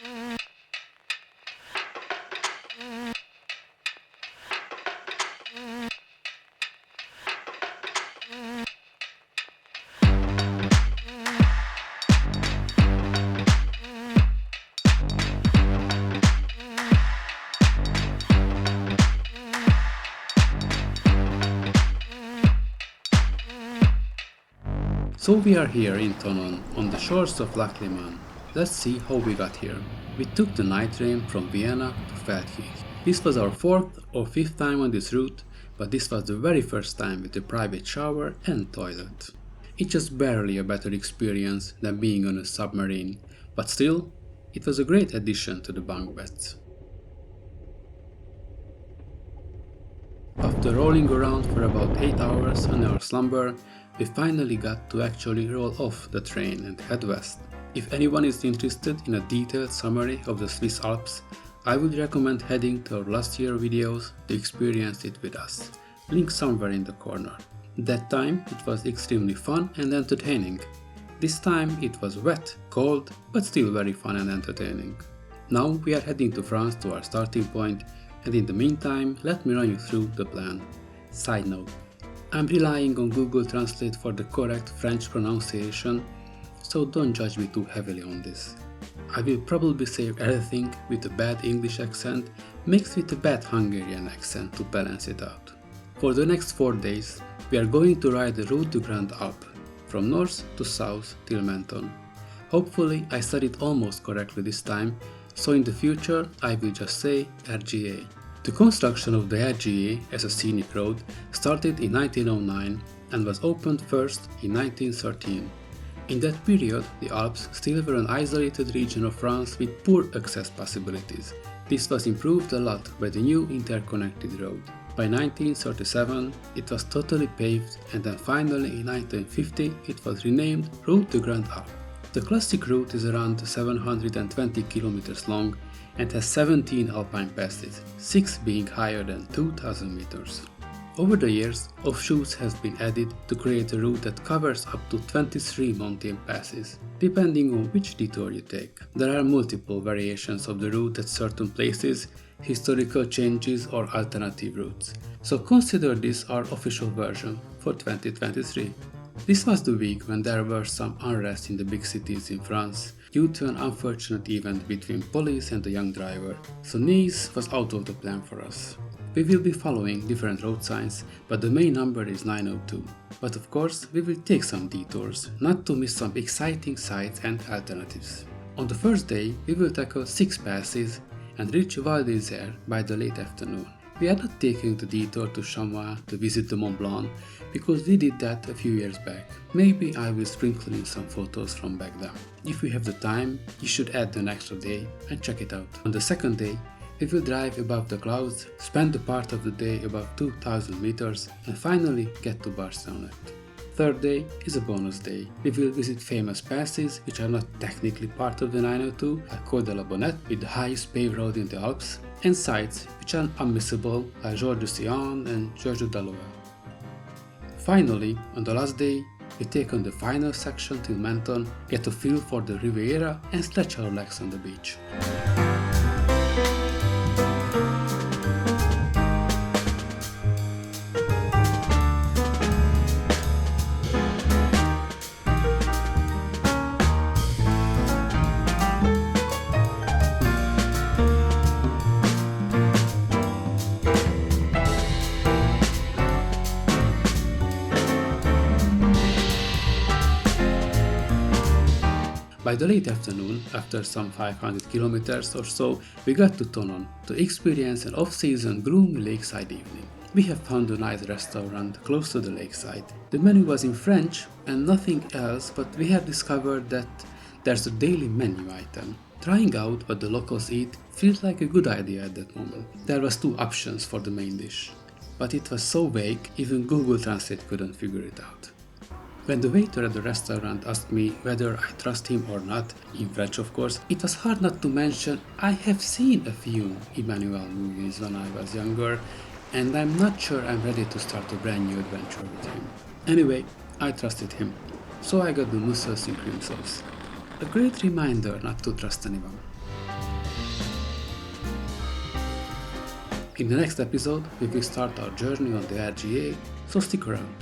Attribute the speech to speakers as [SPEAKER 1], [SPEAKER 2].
[SPEAKER 1] So we are here in Thonon, on the shores of Lac Léman. Let's see how we got here. We took the night train from Vienna to Feldkirch. This was our 4th or 5th time on this route, but this was the very first time with a private shower and toilet. It's just barely a better experience than being on a submarine, but still, it was a great addition to the bunk beds. After rolling around for about 8 hours on our slumber, we finally got to actually roll off the train and head west. If anyone is interested in a detailed summary of the Swiss Alps, I would recommend heading to our last year videos to experience it with us. Link somewhere in the corner. That time it was extremely fun and entertaining. This time it was wet, cold, but still very fun and entertaining. Now we are heading to France to our starting point, and in the meantime let me run you through the plan. Side note: I'm relying on Google Translate for the correct French pronunciation, so don't judge me too heavily on this. I will probably say everything with a bad English accent mixed with a bad Hungarian accent to balance it out. For the next 4 days, we are going to ride the route to Great Alpine, from north to south till Menton. Hopefully I said it almost correctly this time, so in the future I will just say RGA. The construction of the RGA as a scenic road started in 1909 and was opened first in 1913. In that period, the Alps still were an isolated region of France with poor access possibilities. This was improved a lot by the new interconnected road. By 1937, it was totally paved, and then finally in 1950 it was renamed Route de Great Alpes. The classic route is around 720 kilometers long and has 17 alpine passes, 6 being higher than 2000 meters. Over the years, offshoots have been added to create a route that covers up to 23 mountain passes, depending on which detour you take. There are multiple variations of the route at certain places, historical changes or alternative routes, so consider this our official version for 2023. This was the week when there were some unrest in the big cities in France due to an unfortunate event between police and a young driver, so Nice was out of the plan for us. We will be following different road signs, but the main number is 902. But of course, we will take some detours, not to miss some exciting sights and alternatives. On the first day, we will tackle 6 passes and reach Val d'Isère by the late afternoon. We are not taking the detour to Chamois to visit the Mont Blanc, because we did that a few years back. Maybe I will sprinkle in some photos from back then. If we have the time, you should add an extra day and check it out. On the second day, we will drive above the clouds, spend a part of the day above 2000 meters, and finally get to Barcelona. Third day is a bonus day. We will visit famous passes which are not technically part of the 902, like Col de la Bonnette with the highest paved road in the Alps, and sites which are unmissable like Georges de Sion and Georges de Dalois. Finally, on the last day, we take on the final section till Menton, get a feel for the Riviera and stretch our legs on the beach. By the late afternoon, after some 500 kilometers or so, we got to Thonon to experience an off-season gloomy lakeside evening. We have found a nice restaurant close to the lakeside. The menu was in French and nothing else, but we have discovered that there's a daily menu item. Trying out what the locals eat feels like a good idea at that moment. There was 2 options for the main dish, but it was so vague even Google Translate couldn't figure it out. When the waiter at the restaurant asked me whether I trust him or not, in French of course, it was hard not to mention I have seen a few Emmanuel movies when I was younger, and I'm not sure I'm ready to start a brand new adventure with him. Anyway, I trusted him, so I got the mussels in cream sauce. A great reminder not to trust anyone. In the next episode, we will start our journey on the RGA, so stick around.